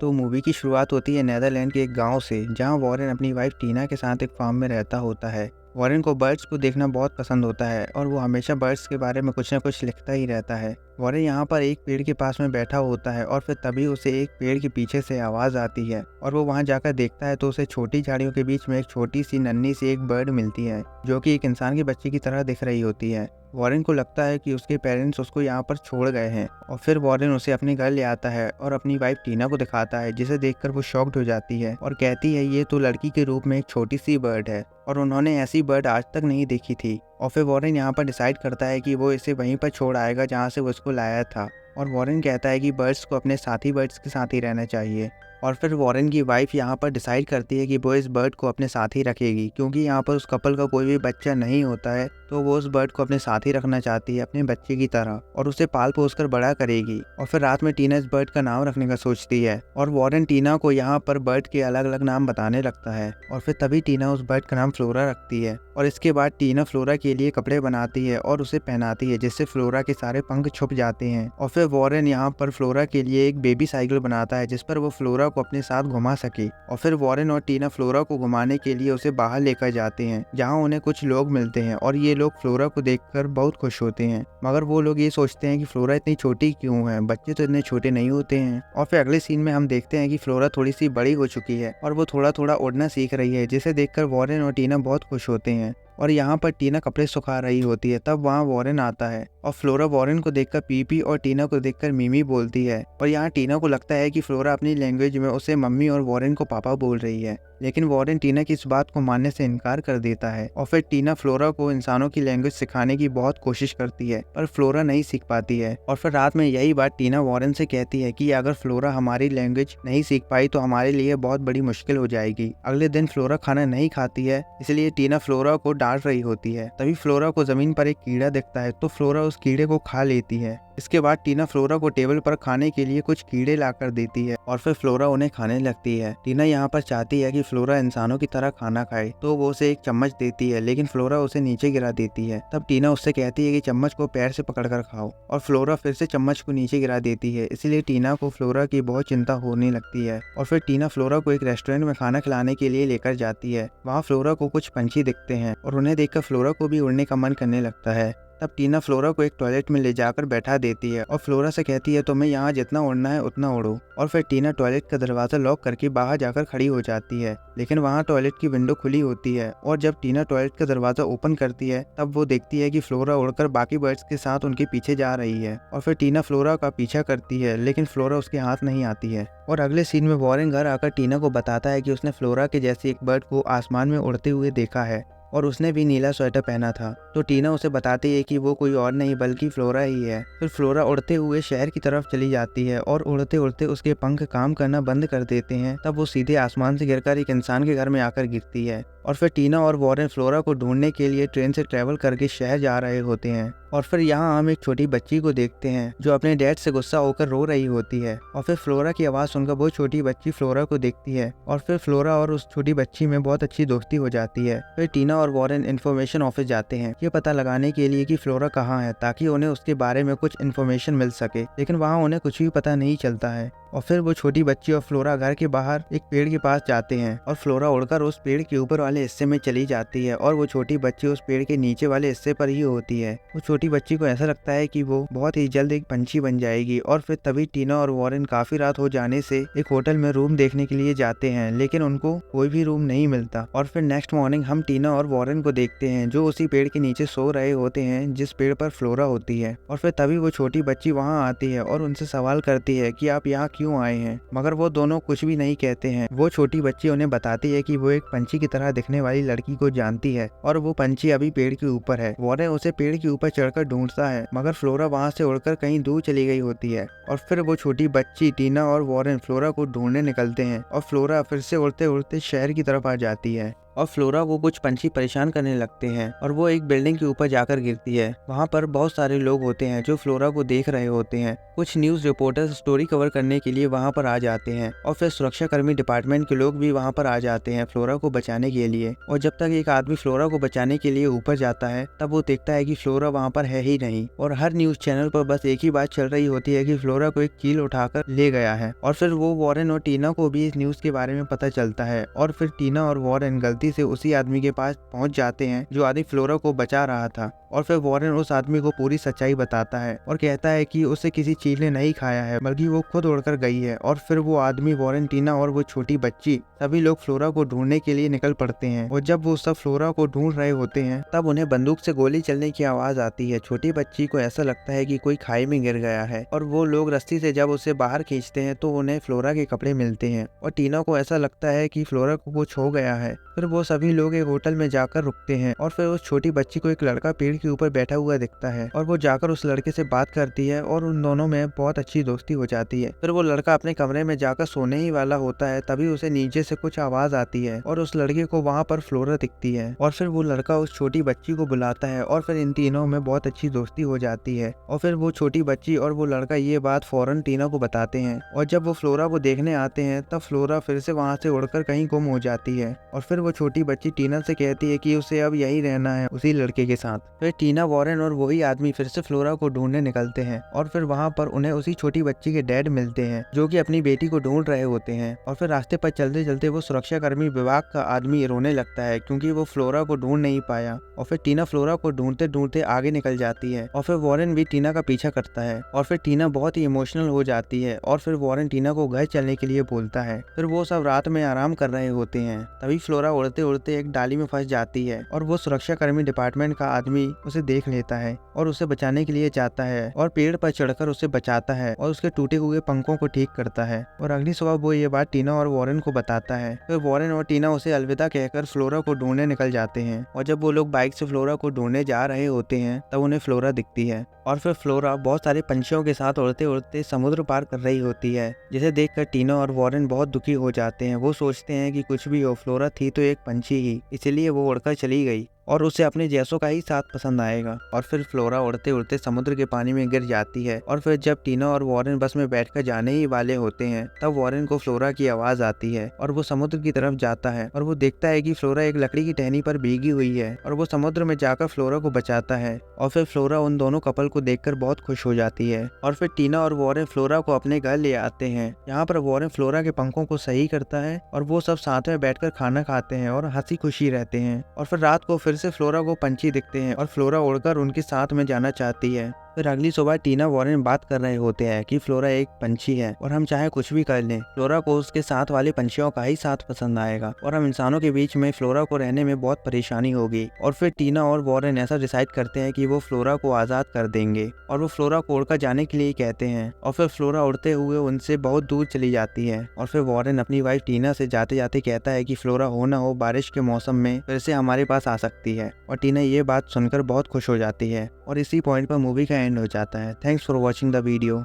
तो मूवी की शुरुआत होती है नीदरलैंड के एक गांव से, जहां वॉरेन अपनी वाइफ टीना के साथ एक फार्म में रहता होता है। वॉरेन को बर्ड्स को देखना बहुत पसंद होता है और वो हमेशा बर्ड्स के बारे में कुछ न कुछ लिखता ही रहता है। वॉरेन यहाँ पर एक पेड़ के पास में बैठा होता है और फिर तभी उसे एक पेड़ के पीछे से आवाज़ आती है और वो वहाँ जाकर देखता है तो उसे छोटी झाड़ियों के बीच में एक छोटी सी नन्ही सी एक बर्ड मिलती है, जो कि एक इंसान के बच्चे की तरह दिख रही होती है। वॉरेन को लगता है कि उसके पेरेंट्स उसको यहाँ पर छोड़ गए हैं और फिर वॉरेन उसे अपने घर ले आता है और अपनी वाइफ टीना को दिखाता है, जिसे देखकर वो शॉक्ड हो जाती है और कहती है ये तो लड़की के रूप में एक छोटी सी बर्ड है और उन्होंने ऐसी बर्ड आज तक नहीं देखी थी। और फिर वॉरेन यहाँ पर डिसाइड करता है कि वो इसे वहीं पर छोड़ आएगा जहाँ से वो इसको लाया था। और वॉरेन कहता है कि बर्ड्स को अपने साथी बर्ड्स के साथ ही रहना चाहिए। और फिर वॉरेन की वाइफ यहाँ पर डिसाइड करती है कि वो इस बर्ड को अपने साथ ही रखेगी, क्योंकि यहाँ पर उस कपल का कोई भी बच्चा नहीं होता है, तो वो उस बर्ड को अपने साथ ही रखना चाहती है अपने बच्चे की तरह और उसे पाल पोस कर बड़ा करेगी। और फिर रात में टीना इस बर्ड का नाम रखने का सोचती है और वॉरेन टीना को यहाँ पर बर्ड के अलग अलग नाम बताने लगता है और फिर तभी टीना उस बर्ड का नाम फ्लोरा रखती है। और इसके बाद टीना फ्लोरा के लिए कपड़े बनाती है और उसे पहनाती है, जिससे फ्लोरा के सारे पंख छुप जाते हैं। और फिर वॉरेन यहाँ पर फ्लोरा के लिए एक बेबी साइकिल बनाता है, जिस पर वो फ्लोरा को अपने साथ घुमा सके। और फिर वॉरेन और टीना फ्लोरा को घुमाने के लिए उसे बाहर लेकर जाते हैं, जहाँ उन्हें कुछ लोग मिलते हैं और ये लोग फ्लोरा को देखकर बहुत खुश होते हैं। मगर वो लोग ये सोचते हैं कि फ्लोरा इतनी छोटी क्यों है, बच्चे तो इतने छोटे नहीं होते हैं। और फिर अगले सीन में हम देखते हैं कि फ्लोरा थोड़ी सी बड़ी हो चुकी है और वो थोड़ा थोड़ा उड़ना सीख रही है, जिसे देखकर वॉरेन और टीना बहुत खुश होते हैं। और यहाँ पर टीना कपड़े सुखा रही होती है, तब वहाँ वॉरेन आता है और फ्लोरा वॉरेन को देखकर पीपी और टीना को देखकर मिमी बोलती है। और यहाँ टीना को लगता है कि फ्लोरा अपनी लैंग्वेज में उसे मम्मी और वॉरेन को पापा बोल रही है, लेकिन वॉरेन टीना की इस बात को मानने से इनकार कर देता है। और फिर टीना फ्लोरा को इंसानों की लैंग्वेज सिखाने की बहुत कोशिश करती है, पर फ्लोरा नहीं सीख पाती है। और फिर रात में यही बात टीना वॉरेन से कहती है कि अगर फ्लोरा हमारी लैंग्वेज नहीं सीख पाई तो हमारे लिए बहुत बड़ी मुश्किल हो जाएगी। अगले दिन फ्लोरा खाना नहीं खाती है, इसलिए टीना फ्लोरा को डांट रही होती है। तभी फ्लोरा को जमीन पर एक कीड़ा दिखता है, तो फ्लोरा उस कीड़े को खा लेती है। इसके बाद टीना फ्लोरा को टेबल पर खाने के लिए कुछ कीड़े लाकर देती है और फिर फ्लोरा उन्हें खाने लगती है। टीना यहाँ पर चाहती है कि फ्लोरा इंसानों की तरह खाना खाए, तो वो उसे एक चम्मच देती है, लेकिन फ्लोरा उसे नीचे गिरा देती है। तब टीना उससे कहती है कि चम्मच को पैर से पकड़कर खाओ, और फ्लोरा फिर से चम्मच को नीचे गिरा देती है। इसलिए टीना को फ्लोरा की बहुत चिंता होने लगती है। और फिर टीना फ्लोरा को एक रेस्टोरेंट में खाना खिलाने के लिए लेकर जाती है। वहाँ फ्लोरा को कुछ पंछी दिखते हैं और उन्हें देखकर फ्लोरा को भी उड़ने का मन करने लगता है। तब टीना फ्लोरा को एक टॉयलेट में ले जाकर बैठा देती है और फ्लोरा से कहती है तुम्हें यहाँ जितना उड़ना है उतना उड़ो। और फिर टीना टॉयलेट का दरवाजा लॉक करके बाहर जाकर खड़ी हो जाती है, लेकिन वहाँ टॉयलेट की विंडो खुली होती है और जब टीना टॉयलेट का दरवाजा ओपन करती है तब वो देखती है कि फ्लोरा उड़कर बाकी बर्ड्स के साथ उनके पीछे जा रही है। और फिर टीना फ्लोरा का पीछा करती है, लेकिन फ्लोरा उसके हाथ नहीं आती है। और अगले सीन में वॉरेन घर आकर टीना को बताता है कि उसने फ्लोरा के जैसी एक बर्ड को आसमान में उड़ते हुए देखा है और उसने भी नीला स्वेटर पहना था। तो टीना उसे बताती है कि वो कोई और नहीं बल्कि फ्लोरा ही है। फिर फ्लोरा उड़ते हुए शहर की तरफ चली जाती है और उड़ते उड़ते उसके पंख काम करना बंद कर देते हैं। तब वो सीधे आसमान से गिरकर एक इंसान के घर में आकर गिरती है। और फिर टीना और वॉरेन फ्लोरा को ढूंढने के लिए ट्रेन से ट्रेवल करके शहर जा रहे होते हैं। और फिर यहाँ हम एक छोटी बच्ची को देखते हैं जो अपने डैड से गुस्सा होकर रो रही होती है। और फिर फ्लोरा की आवाज़ सुनकर वो छोटी बच्ची फ्लोरा को देखती है और फिर फ्लोरा और उस छोटी बच्ची में बहुत अच्छी दोस्ती हो जाती है। फिर टीना और वॉरेन इन्फॉर्मेशन ऑफिस जाते हैं ये पता लगाने के लिए कि फ्लोरा कहाँ है, ताकि उन्हें उसके बारे में कुछ इन्फॉर्मेशन मिल सके, लेकिन वहाँ उन्हें कुछ भी पता नहीं चलता है। और फिर वो छोटी बच्ची और फ्लोरा घर के बाहर एक पेड़ के पास जाते हैं और फ्लोरा उड़कर उस पेड़ के ऊपर वाले हिस्से में चली जाती है और वो छोटी बच्ची उस पेड़ के नीचे वाले हिस्से पर ही होती है। वो छोटी बच्ची को ऐसा लगता है कि वो बहुत ही जल्द एक पंछी बन जाएगी। और फिर तभी टीना और वॉरेन काफी रात हो जाने से एक होटल में रूम देखने के लिए जाते हैं, लेकिन उनको कोई भी रूम नहीं मिलता। और फिर नेक्स्ट मॉर्निंग हम टीना और वॉरेन को देखते हैं जो उसी पेड़ के नीचे सो रहे होते हैं जिस पेड़ पर फ्लोरा होती है। और फिर तभी वो छोटी बच्ची वहाँ आती है और उनसे सवाल करती है कि आप यहाँ क्यों आए हैं, मगर वो दोनों कुछ भी नहीं कहते हैं। वो छोटी बच्ची उन्हें बताती है कि वो एक पंछी की तरह दिखने वाली लड़की को जानती है और वो पंछी अभी पेड़ के ऊपर है। वॉरेन उसे पेड़ के ऊपर चढ़कर ढूंढता है, मगर फ्लोरा वहाँ से उड़कर कहीं दूर चली गई होती है। और फिर वो छोटी बच्ची टीना और वॉरेन फ्लोरा को ढूंढने निकलते हैं और फ्लोरा फिर से उड़ते उड़ते शहर की तरफ आ जाती है। और फ्लोरा को कुछ पंछी परेशान करने लगते हैं और वो एक बिल्डिंग के ऊपर जाकर गिरती है। वहाँ पर बहुत सारे लोग होते हैं जो फ्लोरा को देख रहे होते हैं। कुछ न्यूज़ रिपोर्टर्स स्टोरी कवर करने के लिए वहाँ पर आ जाते हैं और फिर सुरक्षाकर्मी डिपार्टमेंट के लोग भी वहाँ पर आ जाते हैं फ्लोरा को बचाने के लिए। और जब तक एक आदमी फ्लोरा को बचाने के लिए ऊपर जाता है तब वो देखता है कि फ्लोरा वहाँ पर है ही नहीं और हर न्यूज़ चैनल पर बस एक ही बात चल रही होती है कि फ्लोरा को एक कील उठाकर ले गया है। और फिर वो वॉरेन और टीना को भी इस न्यूज़ के बारे में पता चलता है और फिर टीना और वॉरेन गलती से उसी आदमी के पास पहुंच जाते हैं जो आदमी फ्लोरा को बचा रहा था। और फिर वॉरेन उस आदमी को पूरी सच्चाई बताता है और कहता है कि उसे किसी चील ने नहीं खाया है बल्कि वो खुद उड़कर गई है। और फिर वो आदमी, वॉरेन, टीना और वो छोटी बच्ची सभी लोग फ्लोरा को ढूंढने के लिए निकल पड़ते हैं। और जब वो सब फ्लोरा को ढूंढ रहे होते हैं तब उन्हें बंदूक से गोली चलने की आवाज आती है। छोटी बच्ची को ऐसा लगता है कि कोई खाई में गिर गया है और वो लोग रस्सी से जब उसे बाहर खींचते हैं तो उन्हें फ्लोरा के कपड़े मिलते हैं। और टीना को ऐसा लगता है कि फ्लोरा को कुछ हो गया है। फिर वो सभी लोग एक होटल में जाकर रुकते हैं और फिर उस छोटी बच्ची को एक लड़का पेड़ के ऊपर बैठा हुआ दिखता है और वो जाकर उस लड़के से बात करती है और उन दोनों में बहुत अच्छी दोस्ती हो जाती है। फिर वो लड़का अपने कमरे में जाकर सोने ही वाला होता है तभी उसे नीचे से कुछ आवाज आती है और उस लड़के को वहाँ पर फ्लोरा दिखती है। और फिर वो लड़का उस छोटी बच्ची को बुलाता है और फिर इन तीनों में बहुत अच्छी दोस्ती हो जाती है। और फिर वो छोटी बच्ची और वो लड़का ये बात फौरन टीना को बताते हैं। और जब वो फ्लोरा को देखने आते हैं तब फ्लोरा फिर से वहाँ से उड़कर कहीं गुम हो जाती है। और फिर वो छोटी बच्ची टीना से कहती है कि उसे अब यही रहना है उसी लड़के के साथ। फिर टीना, वॉरेन और वही आदमी फिर से फ्लोरा को ढूंढने निकलते हैं और फिर वहाँ पर उन्हें उसी छोटी बच्ची के डैड मिलते हैं जो कि अपनी बेटी को ढूंढ रहे होते हैं। और फिर रास्ते पर चलते चलते वो सुरक्षाकर्मी विभाग का आदमी रोने लगता है क्योंकि वो फ्लोरा को ढूंढ नहीं पाया। और फिर टीना फ्लोरा को ढूंढते ढूंढते आगे निकल जाती है और फिर वॉरेन भी टीना का पीछा करता है। और फिर टीना बहुत ही इमोशनल हो जाती है और फिर वॉरेन टीना को घर चलने के लिए बोलता है। फिर वो सब रात में आराम कर रहे होते हैं तभी फ्लोरा उड़ते उड़ते एक डाली में फंस जाती है और वो सुरक्षाकर्मी डिपार्टमेंट का आदमी उसे देख लेता है और उसे बचाने के लिए जाता है और पेड़ पर चढ़कर उसे बचाता है और उसके टूटे हुए पंखों को ठीक करता है। और अगली सुबह वो ये बात टीना और वॉरेन को बताता है। फिर वॉरेन और टीना उसे अलविदा कहकर फ्लोरा को ढूंढने निकल जाते हैं। और जब वो लोग बाइक से फ्लोरा को ढूंढने जा रहे होते हैं तब उन्हें फ्लोरा दिखती है और फिर फ्लोरा बहुत सारे पंछियों के साथ उड़ते उड़ते समुद्र पार कर रही होती है, जिसे देखकर टीना और वॉरेन बहुत दुखी हो जाते हैं। वो सोचते हैं कि कुछ भी हो, फ्लोरा थी तो एक पंछी ही, इसलिए वो उड़कर चली गई और उसे अपने जैसों का ही साथ पसंद आएगा। और फिर फ्लोरा उड़ते उड़ते समुद्र के पानी में गिर जाती है। और फिर जब टीना और वॉरेन बस में बैठकर जाने ही वाले होते हैं तब वॉरेन को फ्लोरा की आवाज आती है और वो समुद्र की तरफ जाता है और वो देखता है कि फ्लोरा एक लकड़ी की टहनी पर भीगी हुई है और वो समुद्र में जाकर फ्लोरा को बचाता है। और फिर फ्लोरा उन दोनों कपल को देखकर बहुत खुश हो जाती है। और फिर टीना और वॉरेन फ्लोरा को अपने घर ले आते हैं। यहाँ पर वॉरेन फ्लोरा के पंखों को सही करता है और वो सब साथ में बैठकर खाना खाते हैं और हंसी खुशी रहते हैं। और फिर रात को फिर से फ्लोरा को पंछी दिखते हैं और फ्लोरा उड़कर उनके साथ में जाना चाहती है। फिर अगली सुबह टीना वॉरेन बात कर रहे होते हैं कि फ्लोरा एक पंछी है और हम चाहे कुछ भी कर लें, फ्लोरा को उसके साथ वाले पंछियों का ही साथ पसंद आएगा और हम इंसानों के बीच में फ्लोरा को रहने में बहुत परेशानी होगी। और फिर टीना और वॉरेन ऐसा डिसाइड करते हैं कि वो फ्लोरा को आज़ाद कर देंगे और वो फ्लोरा को उड़कर जाने के लिए कहते हैं। और फिर फ्लोरा उड़ते हुए उनसे बहुत दूर चली जाती है। और फिर वॉरेन अपनी वाइफ टीना से जाते जाते कहता है कि फ्लोरा हो ना हो बारिश के मौसम में फिर से हमारे पास आ सकती है। और टीना ये बात सुनकर बहुत खुश हो जाती है और इसी पॉइंट पर मूवी का एंड हो जाता है। Thanks for watching the video.